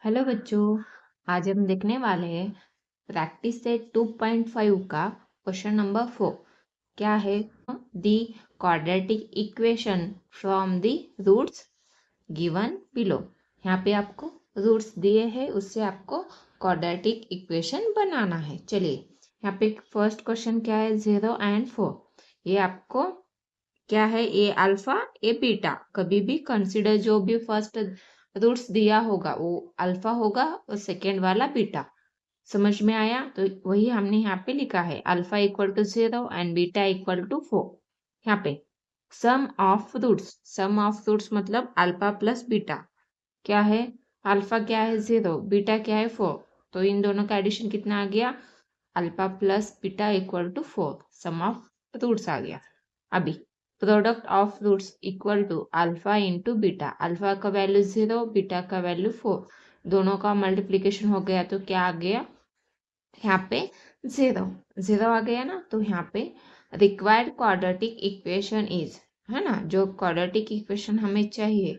Hello बच्चों, आज हम देखने वाले हैं प्रैक्टिस सेट 2.5 का क्वेश्चन नंबर 4। क्या है? The quadratic equation from the roots given below. यहाँ पे आपको रूट्स दिए हैं, उससे आपको क्वाड्रेटिक इक्वेशन बनाना है। चलिए, यहाँ पे फर्स्ट क्वेश्चन क्या है? 0 and 4। ये आपको क्या है? ए अल्फा ए बीटा। कभी भी कंसिडर जो भी फर्स्ट रूट्स दिया होगा वो अल्फा होगा और सेकेंड वाला बीटा। समझ में आया? तो वही हमने यहाँ पे लिखा है, alpha equal to 0 and beta equal to 4। यहाँ पे सम ऑफ रूट्स मतलब अल्फा प्लस बीटा। क्या है? अल्फा क्या है? 0, बीटा क्या है? 4। तो इन दोनों का एडिशन कितना आ गया? Alpha plus beta equal to 4। Sum of roots आ गया। अभी product of roots equal to alpha into beta. Alpha का वैल्यू 0, बीटा का वैल्यू 4। दोनों का मल्टीप्लीकेशन हो गया तो क्या आ गया? यहाँ पे 0 आ गया ना। तो यहाँ पे रिक्वायर्ड क्वाड्रेटिक इक्वेशन इज, है ना, जो क्वाड्रेटिक इक्वेशन हमें चाहिए,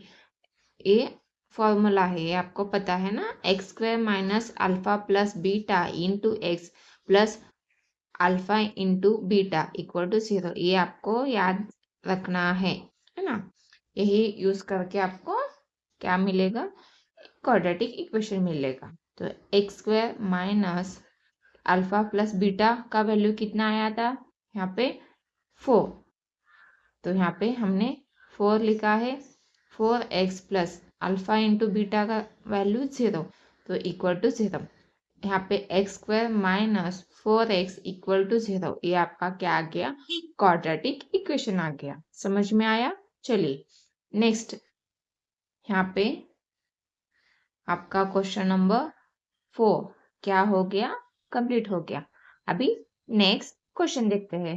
ये फॉर्मूला है, ये आपको पता है ना, x square minus alpha plus beta into x plus alpha into beta equal to 0। ये आपको याद रखना है ना। यही यूज करके आपको क्या मिलेगा? क्वाड्रेटिक इक्वेशन मिलेगा। तो x square minus alpha plus beta का वैल्यू कितना आया था? यहाँ पे 4। तो यहाँ पे हमने 4 लिखा है। 4x plus alpha into beta का वैल्यू 0, तो इक्वल टू 0। यहाँ पे x square minus 4x equal to 0। ये आपका क्या आ गया? क्वाड्रेटिक इक्वेशन आ गया। समझ में आया? चलिए नेक्स्ट, यहाँ पे आपका क्वेश्चन नंबर 4 क्या हो गया? कंप्लीट हो गया। अभी नेक्स्ट क्वेश्चन देखते हैं।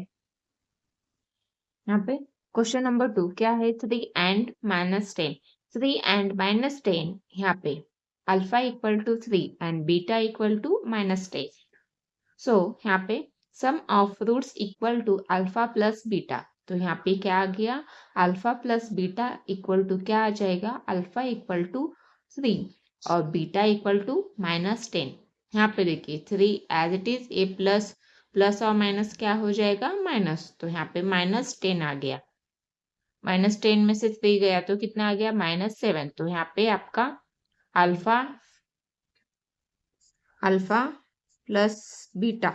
यहाँ पे क्वेश्चन नंबर 2 क्या है? 3 and -10। 3 and -10, यहाँ पे alpha equal to 3 and beta equal to -10। So यहाँ पे sum of roots equal to alpha plus beta. तो यहाँ पे क्या आ गया? Alpha plus beta equal to क्या आ जाएगा? अल्फा इक्वल टू 3 और बीटा इक्वल टू -10। यहाँ पे देखिए 3 as it is, a plus plus और माइनस क्या हो जाएगा? माइनस। तो यहाँ पे -10 आ गया। -10 में से 3 गया तो कितना आ गया? -7। तो यहाँ पे आपका अल्फा प्लस बीटा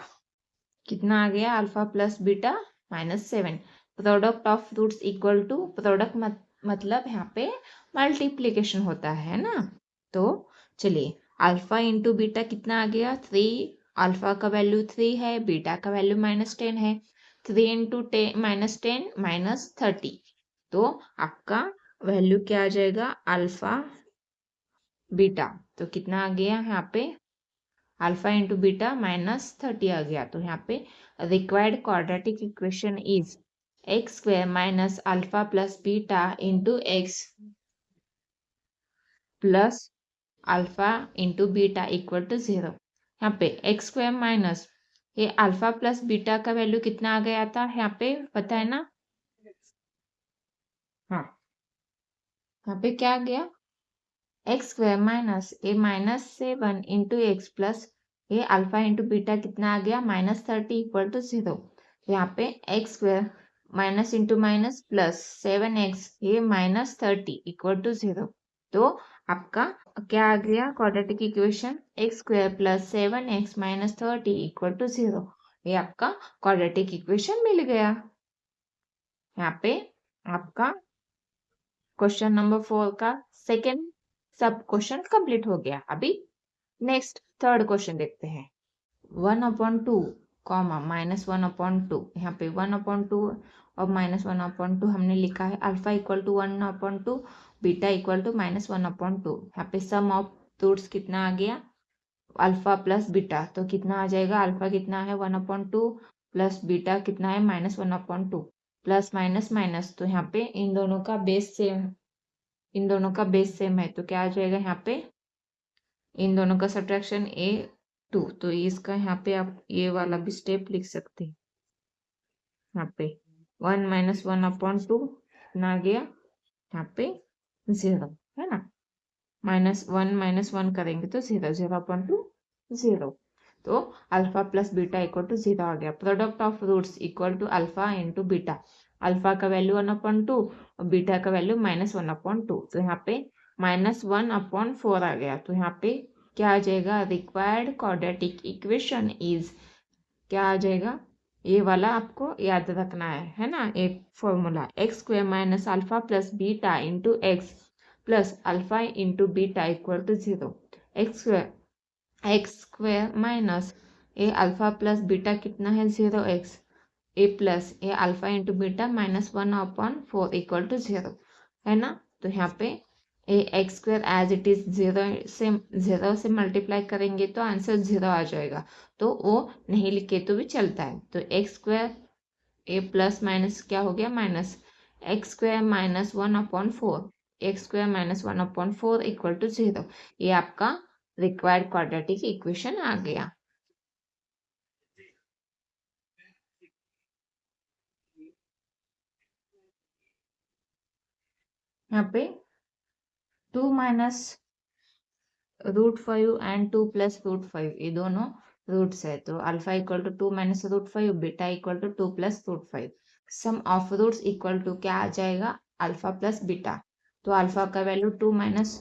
कितना आ गया? Alpha plus beta -7। Product of roots equal to, product मतलब यहाँ पे मल्टीप्लीकेशन होता है ना। तो चलिए, अल्फा इंटू बीटा कितना आ गया? 3। अल्फा का वैल्यू 3 है, बीटा का वैल्यू -10 है। 3 इंटू -10 -30। तो आपका वैल्यू क्या आ जाएगा? Alpha beta. तो कितना आ गया यहाँ पे? अल्फा इंटू बीटा -30 आ गया। तो यहाँ पे required quadratic equation is x square minus alpha plus beta into x plus alpha into beta equal to 0। यहाँ पे एक्स स्क्वायर माइनस ये अल्फा प्लस बीटा का वैल्यू कितना आ गया था? यहाँ पे पता है ना? हाँ, यहाँ पे क्या आ गया? एक्स स्क्वायर माइनस ए -7 इंटू एक्स प्लस ये अल्फा इंटू बीटा कितना आ गया? -30 इक्वल टू 0। यहाँ पे x square minus into minus plus 7x ये -30 इक्वल टू 0। तो आपका क्या आ गया? Quadratic equation x square plus 7x -30 equal to 0। ये आपका क्वाड्रेटिक इक्वेशन मिल गया। यहाँ पे आपका क्वेश्चन नंबर 4 का सेकेंड सब क्वेश्चन कंप्लीट हो गया। अभी नेक्स्ट थर्ड क्वेश्चन देखते हैं। 1/2 कॉमा -1/2। यहाँ पे 1/2 और -1/2 हमने लिखा है। Alpha equal to 1/2, beta equal to -1/2। यहाँ पे सम ऑफ रूट्स कितना आ गया? Alpha plus beta. तो कितना आ जाएगा? अल्फा कितना है? 1/2 प्लस बीटा कितना है? -1/2। प्लस माइनस माइनस, तो यहाँ पे इन दोनों का बेस सेम है। तो क्या आ जाएगा? यहाँ पे इन दोनों का सब्ट्रैक्शन A2। तो इसका यहाँ पे आप ये वाला भी स्टेप लिख सकते हैं। यहाँ पे 1 -1/2 कितना आ गया? यहाँ पे 0, है ना। -1 करेंगे तो 0, 0/2 तो alpha plus beta equal to 0 आ गया। Product of roots equal to alpha into beta. Alpha का वैल्यू 1/2 और बीटा का वैल्यू -1/2। तो यहाँ पे -1/4 आ गया। तो यहाँ पे क्या आ जाएगा, रिक्वायर्ड क्वाड्रेटिक इक्वेशन इज, क्या आ जाएगा, ये वाला आपको याद रखना है ना, एक formula x² minus alpha plus beta into x plus alpha into beta equal to 0। x² minus a alpha plus beta कितना है 0x, a plus a alpha into beta -1/4 equal to 0 है ना। तो यहाँ पे x² एज इट इज 0 से multiply करेंगे तो आंसर 0 आ जाएगा। तो वो नहीं लिखे तो भी चलता है। तो x² ए प्लस माइनस क्या हो गया, minus x² minus 1/4, x² minus 1/4 equal to 0। ये आपका रिक्वायर्ड क्वाड्रेटिक इक्वेशन आ गया। यहाँ पे 2 माइनस √5 एंड 2 प्लस √5 ये दोनों रूट्स है। तो alpha equal to 2 minus √5, beta equal to 2 plus √5। Sum of roots equal to क्या आ जाएगा, अल्फा प्लस बीटा। तो अल्फा का वैल्यू 2 माइनस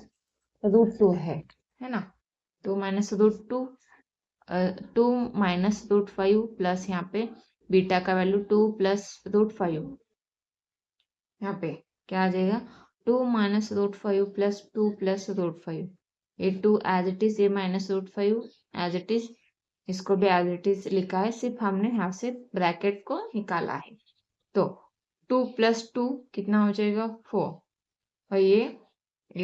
√2 है ना। 2 माइनस √2, 2 माइनस √5 प्लस यहाँ पे बीटा का वैल्यू 2 प्लस √5। यहाँ पे क्या आ जाएगा, 2 माइनस √5 प्लस 2 प्लस √5। ये 2 एज इट इज, ये माइनस √5 एज इट इज, इसको भी एज इट इज लिखा है, सिर्फ हमने यहाँ से ब्रैकेट को निकाला है। तो 2 प्लस 2 कितना हो जाएगा 4, और ये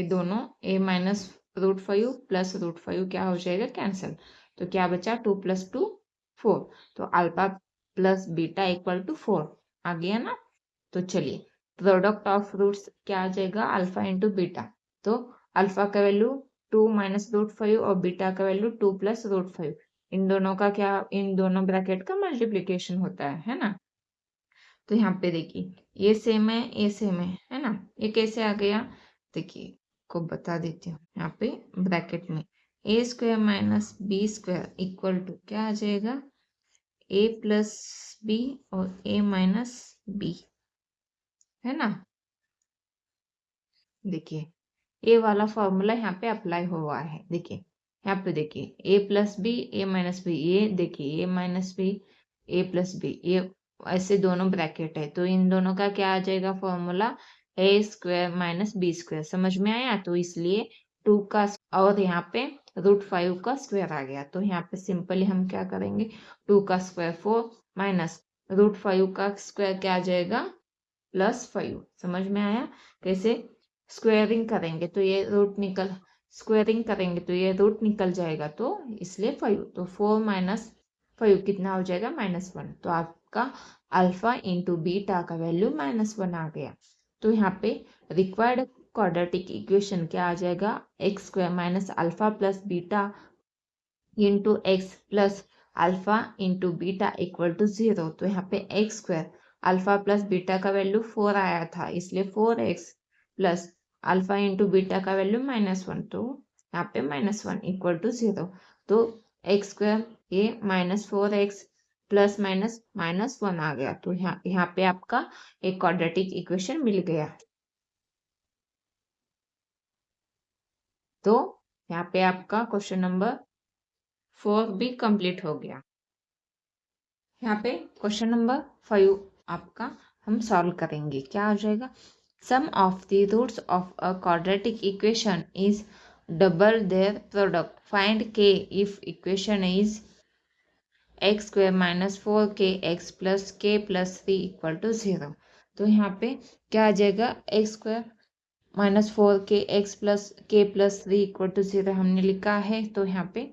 दोनों a माइनस √5 प्लस √5 क्या हो जाएगा, कैंसिल। तो क्या बचा, 2 प्लस 2 4। तो alpha plus beta equal to 4 आ गया ना। तो चलिए प्रोडक्ट ऑफ रूट्स क्या आ जाएगा, अल्फा इंटू बीटा। तो अल्फा का वैल्यू 2 माइनस √5 और बीटा का वैल्यू 2 प्लस √5। इन दोनों का क्या, इन दोनों ब्रैकेट का मल्टीप्लीकेशन होता है ना। तो यहाँ पे देखिए ये सेम है, ये सेम है ना। ये कैसे आ गया, देखिए को बता देती हूँ। यहाँ पे ब्रैकेट में a² minus b² equal to क्या आ जाएगा, a प्लस बी और a माइनस बी, है ना। देखिए ये वाला फॉर्मूला यहाँ पे अप्लाई हुआ है। देखिए यहाँ पे देखिए a plus b, a minus b, ये देखिए a minus b, a plus b, ये ऐसे दोनों ब्रैकेट है। तो इन दोनों का क्या आ जाएगा फॉर्मूला, a² माइनस b²। समझ में आया। तो इसलिए 2 का और यहाँ पे √5 का स्क्वायर आ गया। तो यहाँ पे सिंपली हम क्या करेंगे, 2 का स्क्वायर 4 माइनस √5 का स्क्वायर क्या आ जाएगा, +5। समझ में आया। कैसे स्क्वायरिंग करेंगे तो ये स्क्वायरिंग करेंगे तो ये रूट निकल जाएगा, तो इसलिए 5। तो 4 माइनस 5 कितना हो जाएगा, -1। तो आपका अल्फा इंटू बीटा का वैल्यू -1 आ गया। तो यहाँ पे रिक्वायर्ड क्वाड्रेटिक इक्वेशन क्या आ जाएगा, x² minus alpha plus beta into x plus alpha into beta equal to 0। तो यहाँ पे x² अल्फा प्लस बीटा का वैल्यू 4 आया था, इसलिए 4x plus alpha into beta का वैल्यू -1। तो यहाँ पे -1 इक्वल टू 0। तो x² ये -4x प्लस माइनस -1 आ गया। तो यहाँ पे आपका एक क्वाड्रेटिक इक्वेशन मिल गया। तो यहाँ पे आपका क्वेश्चन नंबर 4 भी कंप्लीट हो गया। यहाँ पे क्वेश्चन नंबर 5 आपका हम सॉल्व करेंगे। क्या हो जाएगा, sum of the roots of a quadratic equation is double their product, find k if equation is x² minus 4kx plus k plus 3 equal to 0। तो यहाँ पे क्या आ जाएगा, x² minus 4kx plus k plus 3 equal to 0 हमने लिखा है। तो यहाँ पे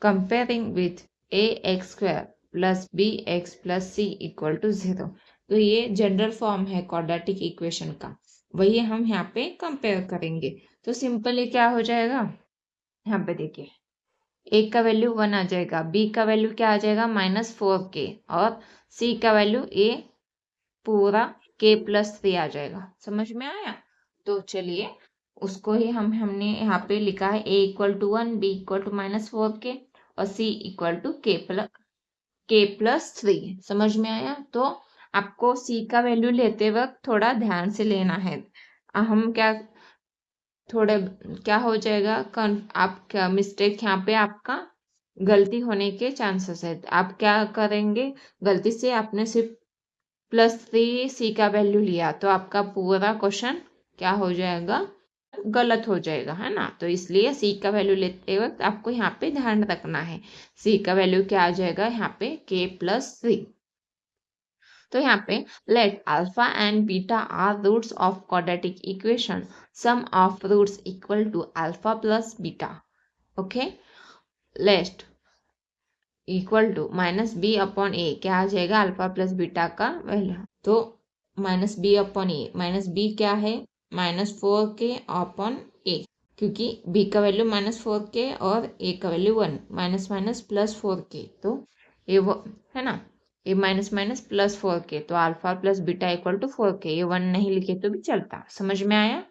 comparing with ax² plus bx plus c equal to 0। तो ये जनरल फॉर्म है क्वाड्रेटिक इक्वेशन का, वही हम यहाँ पे कंपेयर करेंगे। तो सिंपली क्या हो जाएगा, यहाँ पे देखिए a का वैल्यू 1 आ जाएगा, b का वैल्यू क्या आ जाएगा -4k और c का वैल्यू a पूरा k प्लस 3 आ जाएगा। समझ में आया। तो चलिए उसको ही हमने यहाँ पे लिखा है a equal to 1, b equal to -4k और c इक्वल टू k+3। समझ में आया? तो आपको c का वैल्यू लेते वक्त थोड़ा ध्यान से लेना है। हम थोड़े क्या हो जाएगा, आप क्या मिस्टेक यहाँ पे आपका गलती होने के चांसेस है। आप क्या करेंगे, गलती से आपने सिर्फ +3 c का वैल्यू लिया तो आपका पूरा क्वेश्चन क्या हो जाएगा, गलत हो जाएगा, है ना। तो इसलिए c का वैल्यू लेते वक्त आपको यहाँ पे ध्यान रखना है। c का वैल्यू क्या आ जाएगा यहाँ पे k+3। तो यहाँ पे let alpha and beta are roots of quadratic equation, sum of roots equal to alpha plus beta. Okay, let equal to -b/a, क्या आ जाएगा, अल्फा प्लस बीटा का वैल्यू। तो -b/a, -b क्या है, -4k/a, क्योंकि b का वैल्यू -4k और a का वैल्यू 1, माइनस माइनस +4k, तो ये वो है ना, ये माइनस माइनस +4k, तो alpha plus beta equal to 4k, ये 1 नहीं लिखे तो भी चलता। समझ में आया?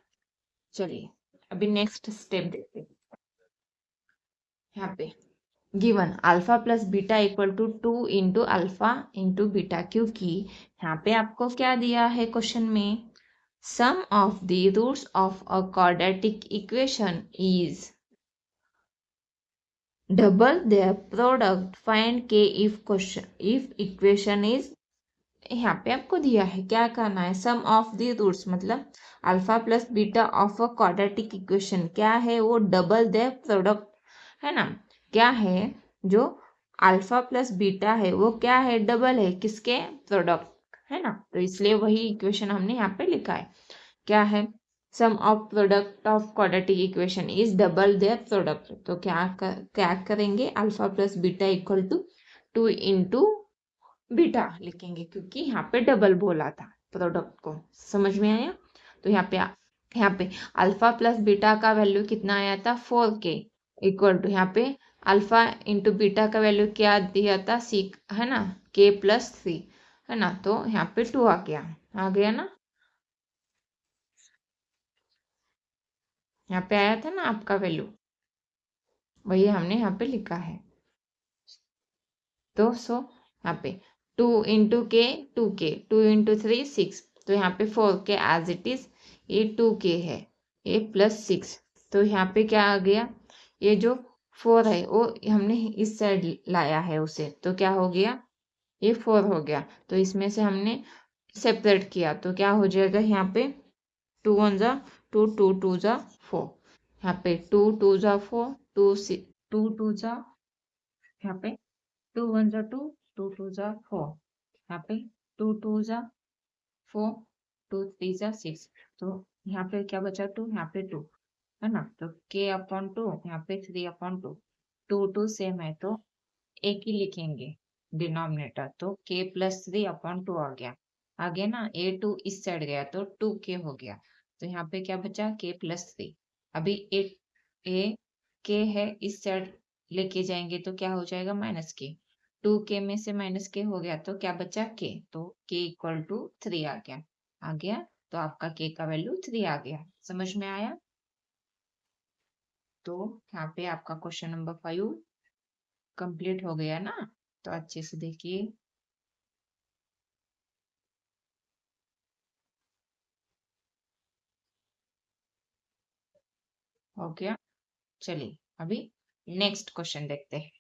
चलिए अभी नेक्स्ट स्टेप देखते हैं। यहाँ पे given alpha plus beta equal to 2 into alpha into beta, क्योंकि यहाँ पे आपको क्या दिया है क्वेश्चन में, sum of the roots of a quadratic equation is double their product, find k if equation is. यहाँ पे आपको दिया है क्या करना है, सम ऑफ द रूट्स मतलब alpha plus beta of a quadratic equation क्या है, वो डबल देयर प्रोडक्ट, है ना। क्या है, जो अल्फा प्लस बीटा है वो क्या है, डबल है किसके, प्रोडक्ट, है ना। तो इसलिए वही इक्वेशन हमने यहाँ पे लिखा है, क्या है, sum of product of quadratic equation is double their product. तो क्या करेंगे, alpha plus beta equal to 2 into beta लिखेंगे, क्योंकि यहाँ पे डबल बोला था प्रोडक्ट को। समझ में आया? तो यहाँ पे अल्फा प्लस बीटा का वैल्यू कितना आया था, 4k, इक्वल टू यहाँ पे अल्फा इंटू बीटा का वैल्यू क्या दिया था, c, है ना, k+3, है ना। तो यहाँ पे 2 आ गया ना, यहाँ पे आया था ना आपका वैल्यू, वही हमने यहाँ पे लिखा है। तो यहाँ पे 2 इंटू के 2k, 2 इंटू 3 6, तो यहाँ पे 4k एज इट इज, ये 2k है, ये +6, तो यहाँ पे क्या आ गया, ये जो 4 है वो हमने इस साइड लाया है उसे, तो क्या हो गया, ये 4 हो गया, तो इसमें से हमने सेपरेट किया, तो क्या हो जाएगा यहाँ पे 2 1 जा 2, 2 2 जा 4, यहाँ पे 2 2 जा 4, 2 2 2 जा, यहाँ पे 2 1 जा 2, 2 2 जा 4, यहाँ पे 2 2 जा 4, 2 3 जा 6, तो यहाँ पे क्या बचा 2, यहाँ पे 2, है ना। तो k/2, यहाँ पे 3/2, 2 2 सेम है तो एक ही लिखेंगे डिनोमिनेटर, तो k+3/2 आ गया ना, a2 इस साइड गया तो 2k हो गया, तो यहाँ पे क्या बचा, k+3। अभी ए k है इस साइड लेके जाएंगे तो क्या हो जाएगा, -k, 2k में से -k हो गया तो क्या बचा, k, तो k=3 आ गया, तो आपका k का वैल्यू 3 आ गया। समझ में आया? तो यहाँ पे आपका क्वेश्चन नंबर 5 कंप्लीट हो गया ना, तो अच्छे से देखिए। हो गया। चलिए अभी नेक्स्ट क्वेश्चन देखते हैं।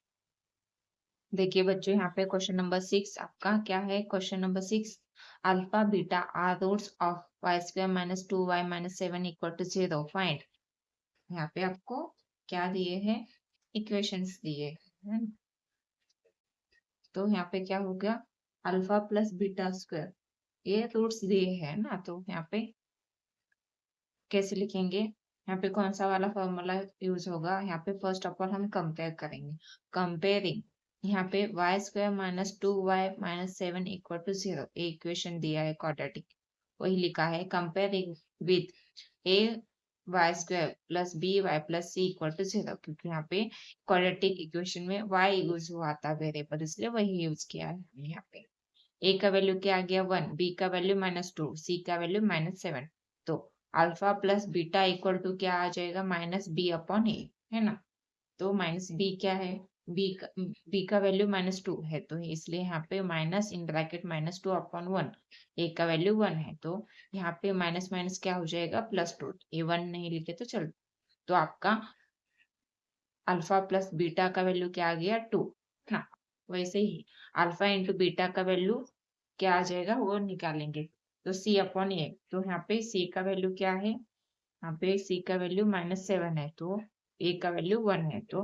देखिए बच्चों, यहाँ पे क्वेश्चन नंबर 6 आपका क्या है, question number 6, alpha beta are roots of y² - 2y - 7 = 0, find. यहाँ पे आपको क्या दिए हैं, इक्वेशंस दिए हैं। तो यहाँ पे क्या हो गया, अल्फा प्लस बीटा स्क्वायर, ये रूट्स दिए हैं ना, तो यहाँ पे कैसे लिखेंगे, यहाँ पे कौन सा वाला फॉर्मूला यूज होगा, यहाँ पे फर्स्ट ऑफ ऑल हम कंपेयर करेंगे, कंपेयरिंग, यहाँ पे y² - 2y - 7 = 0, इक्वेशन दिया है क्वाड्रेटिक, वही लिखा है, comparing with a y² + by + c = 0, क्योंकि यहाँ पे क्वाड्रेटिक इक्वेशन में y यूज हुआ था वेरिएबल, इसलिए वही यूज किया है यहाँ पे। a का वैल्यू क्या आ गया, 1, b का वैल्यू -2, c का वैल्यू -7, तो alpha plus beta equal to क्या आ जाएगा, माइनस बी अपॉन ए, है ना। तो माइनस बी क्या है, बी का वैल्यू -2 है, तो इसलिए यहाँ पे माइनस इन ब्रैकेट -2 अपॉन 1, ए का वैल्यू 1 है, तो यहाँ पे माइनस माइनस क्या हो जाएगा, +2, ए 1 नहीं लिखे तो चल। तो आपका अल्फा प्लस बीटा का वैल्यू क्या आ गया, 2 ना। वैसे ही अल्फा इंटू बीटा का वैल्यू क्या आ जाएगा, वो निकालेंगे। तो सी अपॉन ए, तो यहाँ पे सी का वैल्यू क्या है, यहाँ पे सी का वैल्यू -7 है, तो ए का वैल्यू 1 है, तो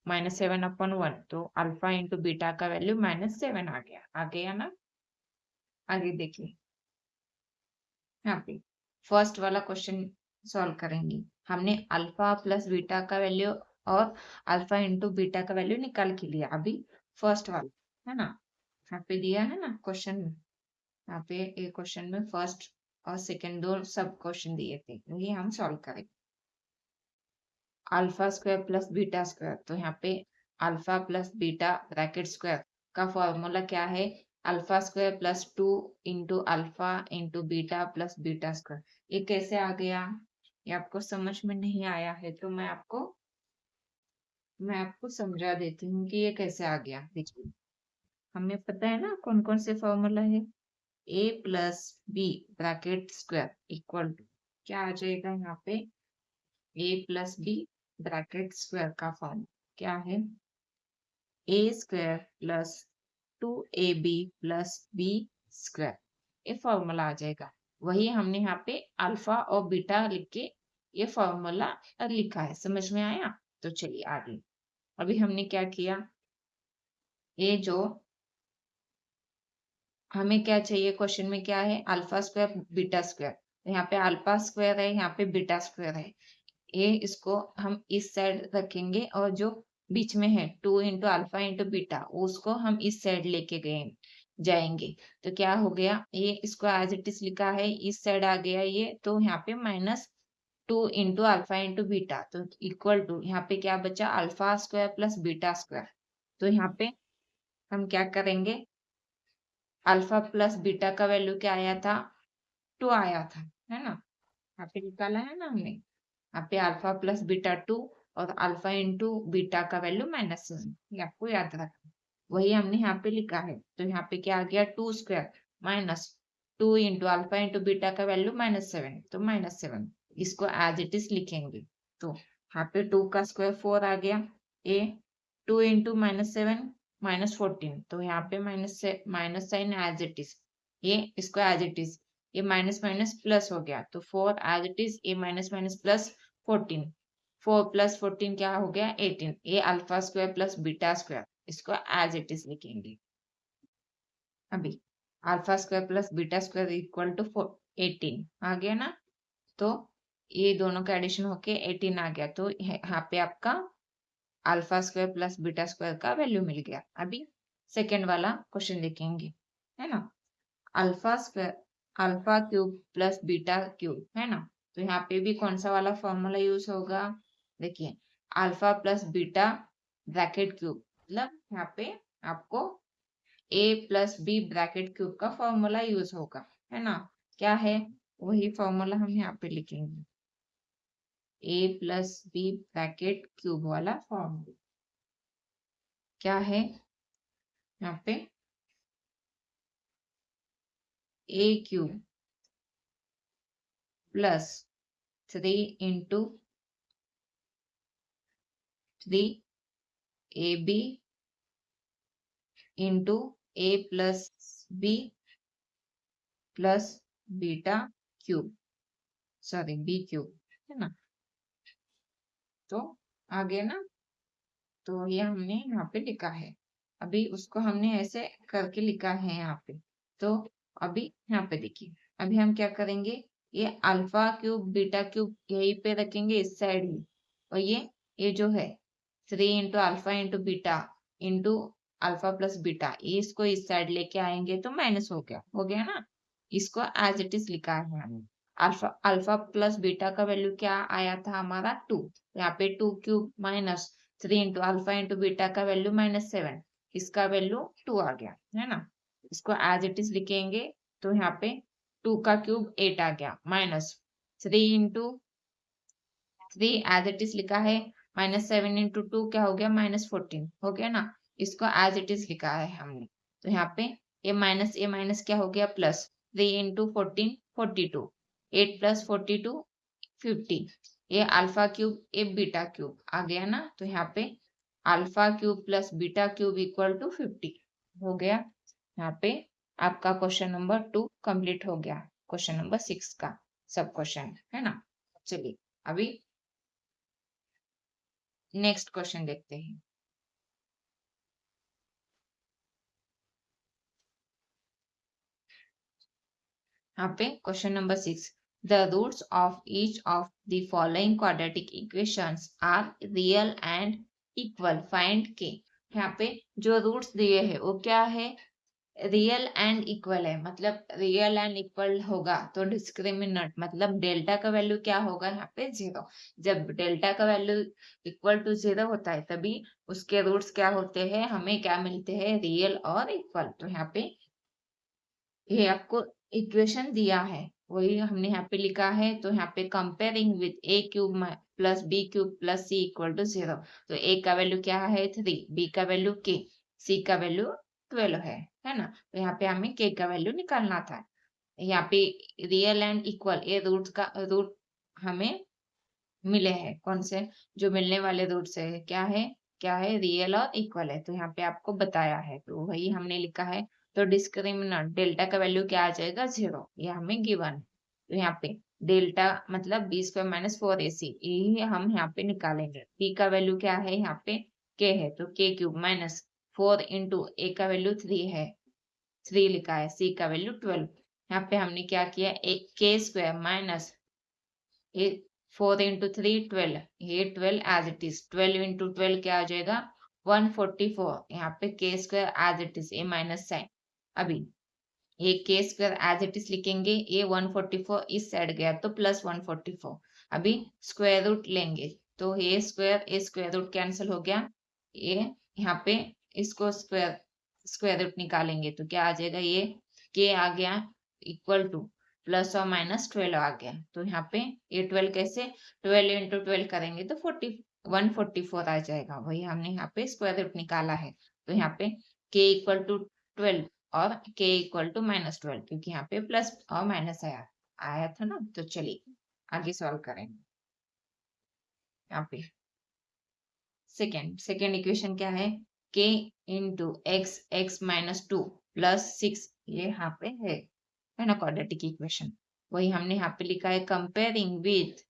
-7 अपॉन 1, तो अल्फा इंटू बीटा का वैल्यू -7 आ गया ना। आगे देखिए, यहाँ पे फर्स्ट वाला क्वेश्चन सॉल्व करेंगे। हमने अल्फा प्लस बीटा का वैल्यू और अल्फा इंटू बीटा का वैल्यू निकाल के लिया, अभी फर्स्ट वाला है ना, यहाँ पे दिया है ना क्वेश्चन में। यहाँ पे एक क्वेश्चन में फर्स्ट और सेकंड दो सब क्वेश्चन दिए थे, ये हम सॉल्व करेंगे। Alpha square plus beta square, तो यहाँ पे alpha plus beta bracket square का फॉर्मूला क्या है, alpha square plus 2 into alpha into beta plus beta square. ये कैसे आ गया, ये आपको समझ में नहीं आया है तो मैं आपको समझा देती हूँ कि ये कैसे आ गया। देखिए, हमें पता है ना कौन कौन से फॉर्मूला है, a plus b bracket square equal to क्या आ जाएगा, यहाँ पे a plus b bracket square का फॉर्म क्या है, a square plus 2ab plus b square, ये फॉर्मूला आ जाएगा। वही हमने यहाँ पे अल्फा और बीटा लिख के ये फॉर्मूला लिखा है, समझ में आया। तो चलिए आगे, अभी हमने क्या किया, ये जो हमें क्या चाहिए, क्वेश्चन में क्या है, अल्फा स्क्वायर बीटा स्क्वायर, यहाँ पे अल्फा स्क्वायर है, यहाँ पे बीटा स्क्वायर है। ये इसको हम इस साइड रखेंगे और जो बीच में है 2 इंटू अल्फा इंटू बीटा, उसको हम इस साइड लेके गए जाएंगे। तो क्या हो गया, ये इसको एज इट इज लिखा है, इस साइड आ गया ये, तो यहाँ पे -2 इंटू अल्फा इंटू बीटा, तो इक्वल टू यहाँ पे क्या बचा, alpha square plus beta square. तो यहाँ पे हम क्या करेंगे, अल्फा प्लस बीटा का वैल्यू क्या आया था, 2 आया था, है ना, यहाँ पे निकाला है ना हमने। यहाँ पे अल्फा प्लस बीटा 2 और अल्फा इंटू बीटा का वैल्यू -7, ये आपको याद रखना। वही हमने यहाँ पे लिखा है, तो यहाँ पे क्या आ गया, 2 square -2 into alpha into beta का वैल्यू -7, तो -7 इसको एज इट इज लिखेंगे। तो यहाँ पे 2 का स्क्वायर 4 आ गया, ए 2 इंटू -7 -14, तो यहाँ पे minus sign as it is, ये इसको एज इट इज, ये माइनस माइनस प्लस हो गया, तो 4 एज इट इज, ये माइनस माइनस प्लस 14, 4 प्लस 14 क्या हो गया, 18, ये alpha square plus beta square, इसको एज इट इज लिखेंगे। अभी alpha square plus beta square equal to 18 आ गया ना, तो ये दोनों का एडिशन होके 18 आ गया, तो यहाँ पे आपका alpha square plus beta square का वैल्यू मिल गया। अभी सेकेंड वाला क्वेश्चन देखेंगे, है ना, alpha square alpha cube plus beta cube, है ना, तो यहाँ पे भी कौन सा वाला फॉर्मूला यूज होगा, देखिए alpha plus beta bracket cube, मतलब यहाँ पे आपको ए प्लस बी ब्रैकेट क्यूब का फॉर्मूला यूज होगा, है ना। क्या है, वही फॉर्मूला हम यहाँ पे लिखेंगे, a plus b bracket cube वाला फॉर्मूला क्या है, यहाँ पे a cube plus 3 into 3 a b into a plus b plus beta cube, sorry b cube, है ना। तो आ गया ना, तो ये हमने यहाँ पे लिखा है, अभी उसको हमने ऐसे करके लिखा है यहाँ पे। तो अभी यहाँ पे देखिए, अभी हम क्या करेंगे, ये अल्फा क्यूब बीटा क्यूब यहीं पे रखेंगे इस साइड ही, और ये जो है 3 into alpha into beta into alpha plus beta, ये इसको इस साइड लेके आएंगे तो माइनस हो गया ना, इसको एज इट इज लिखा है हमने। अल्फा अल्फा प्लस बीटा का वैल्यू क्या आया था हमारा 2, यहाँ पे 2 cube -3 into alpha into beta का वैल्यू -7, इसका वैल्यू 2 आ गया, है ना। इसको एज इट इज लिखेंगे, तो यहाँ पे 2 का क्यूब 8 आ गया, 3 एज इट इज लिखा है, -7 इंटू 2 क्या हो गया, -14 हो गया ना। इसको एज इट इज लिखा है हमने, तो यहाँ पे ए माइनस क्या हो गया, प्लस 3 इंटू 14 42, 8 प्लस 42 50, ये alpha cube a beta cube आ गया ना। तो यहाँ पे alpha cube plus beta cube equal to 50 हो गया। यहाँ पे आपका क्वेश्चन नंबर 2 कंप्लीट हो गया, क्वेश्चन नंबर 6 का सब क्वेश्चन है ना। चलिए अभी नेक्स्ट क्वेश्चन देखते हैं। यहाँ पे question number 6, the roots of each of the following quadratic equations are real and equal, find k. यहाँ पे जो रूट्स दिए हैं वो क्या है, रियल एंड इक्वल है, मतलब रियल एंड इक्वल होगा तो डिस्क्रिमिनेंट, मतलब डेल्टा का वैल्यू क्या होगा यहाँ पे 0। जब डेल्टा का वैल्यू इक्वल टू 0 होता है तभी उसके रूट्स क्या होते हैं, हमें क्या मिलते हैं, रियल और इक्वल। तो यहाँ पे ये आपको इक्वेशन दिया है, वही हमने यहाँ पे लिखा है। तो यहाँ पे comparing with a cube plus b cube plus c equal to 0। तो ए का वैल्यू क्या है 3, बी का वैल्यू के, सी का वैल्यू 12 है ना। तो यहाँ पे हमें के का वैल्यू निकालना था। यहाँ पे रियल एंड इक्वल ये रूट हमें मिले हैं, कौन से जो मिलने वाले रूट से क्या है रियल और इक्वल है। तो यहाँ पे आपको बताया है, तो वही हमने लिखा है। तो डिस्क्रिमिनेंट डेल्टा का वैल्यू क्या आ जाएगा 0, ये हमें गिवन। तो यहाँ पे डेल्टा मतलब b² माइनस 4ac, यही हम यहाँ पे निकालेंगे। p का वैल्यू क्या है यहाँ पे k है, तो k cube minus 4 into a का वैल्यू 3 है, 3 लिखा है, c का वैल्यू 12। यहाँ पे हमने क्या किया, k² माइनस 4 इंटू 3 12, ये 12 एज इट इज, 12 इंटू 12 क्या आ जाएगा 144। यहाँ पे k² as it is, a minus sign. अभी ये k² एज इट इज लिखेंगे, ये 144 इस साइड गया तो प्लस 144। अभी स्क्वायर रूट लेंगे तो ये स्क्वायर रूट कैंसिल हो गया, ये यहाँ पे इसको स्क्वायर रूट निकालेंगे तो क्या आ जाएगा, ये k आ गया इक्वल टू प्लस और माइनस 12 आ गया। तो यहाँ पे ये 12 कैसे, 12 इंटू 12 करेंगे तो 144 आ जाएगा, वही हमने यहाँ पे स्क्वायर रूट निकाला है। तो यहाँ पे k इक्वल टू 12 और k इक्वल टू -12, क्योंकि यहाँ पे प्लस और माइनस आया था ना। तो चलिए आगे सॉल्व करेंगे। यहाँ पे सेकेंड इक्वेशन क्या है, k into x minus 2 plus 6, ये यहाँ पे है ना क्वाड्रेटिक इक्वेशन। वही हमने यहाँ पे लिखा है कंपेयरिंग विथ,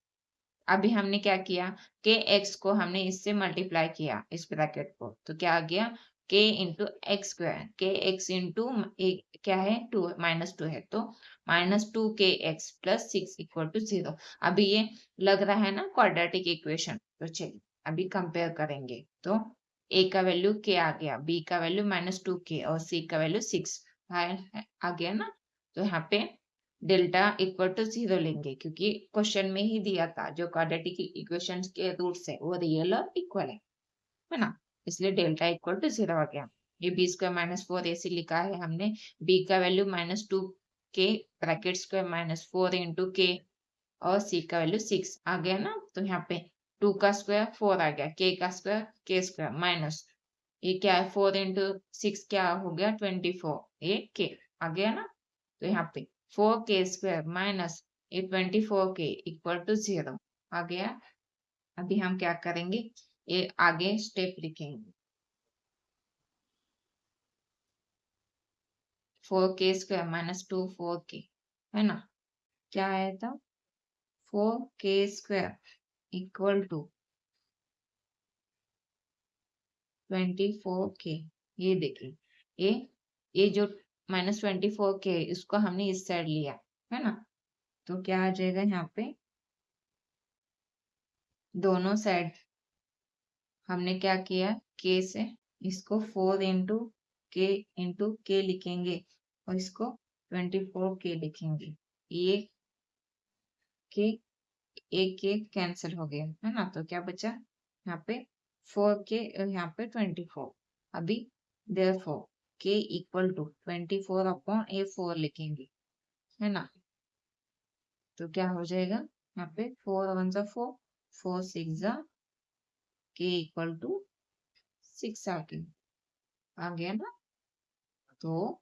अभी हमने क्या किया, के एक्स को हमने इससे मल्टीप्लाई किया इस ब्रैकेट को, तो क्या आ गया के इंटू एक्स स्क्वायर, के एक्स इंटू क्या है 2 -2 है, तो -2 के एक्स प्लस 6 इक्वल टू 0। अभी ये लग रहा है ना क्वाड्रेटिक इक्वेशन। तो चलिए अभी कंपेयर करेंगे, तो ए का वैल्यू के आ गया, बी का वैल्यू -2 के और सी का वैल्यू 6 आ गया ना। तो यहाँ पे डेल्टा इक्वल टू 0 लेंगे, क्योंकि क्वेश्चन में ही दिया था जो क्वाड्रेटिक इक्वेशंस के रूट्स है वो रियल और इक्वल है ना, इसलिए डेल्टा इक्वल टू 0 आ गया। ये b² माइनस 4 ऐसे लिखा है हमने, b का वैल्यू -2 के ब्रैकेट स्क्वायर माइनस 4 इंटू के और c का वैल्यू 6 आ गया ना। तो यहाँ पे 2 का स्क्वायर 4 आ गया, k का स्क्वायर k² माइनस ये क्या है 4 इंटू 6 क्या हो गया 24, ये k आ गया ना। तो यहाँ पे 4k² माइनस ये 24k इक्वल टू 0 आ गया। अभी हम क्या करेंगे, ये आगे स्टेप लिखेंगे, 4k² माइनस 2 4k है ना, क्या आया था 4k² इक्वल टू 24k। ये देखिए ये जो -24k इसको हमने इस साइड लिया है ना, तो क्या आ जाएगा यहाँ पे दोनों साइड हमने क्या किया, k से इसको 4 इंटू के लिखेंगे और इसको 24k लिखेंगे। ये के एक के कैंसिल हो गया है ना, तो क्या बचा यहाँ पे 4k और यहाँ पे 24। अभी therefore k equal to 24 upon 4 लिखेंगे है ना, तो क्या हो जाएगा यहाँ पे 4 1 4, 4 6 k इक्वल टू 6 आ गया ना। तो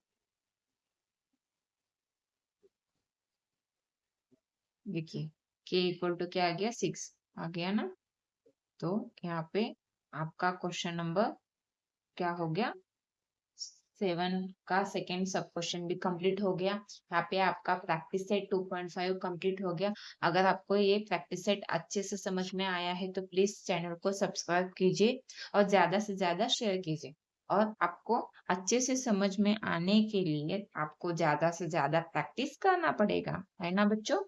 देखिए k इक्वल टू क्या आ गया, 6 आ गया ना। तो यहाँ पे आपका क्वेश्चन नंबर क्या हो गया, 7 का सेकेंड सब क्वेश्चन भी कंप्लीट हो गया। यहाँ पे आपका प्रैक्टिस सेट 2.5 कंप्लीट हो गया। अगर आपको ये प्रैक्टिस सेट अच्छे से समझ में आया है तो प्लीज चैनल को सब्सक्राइब कीजिए और ज्यादा से ज्यादा शेयर कीजिए। और आपको अच्छे से समझ में आने के लिए आपको ज्यादा से ज्यादा प्रैक्टिस करना पड़ेगा, है ना बच्चों।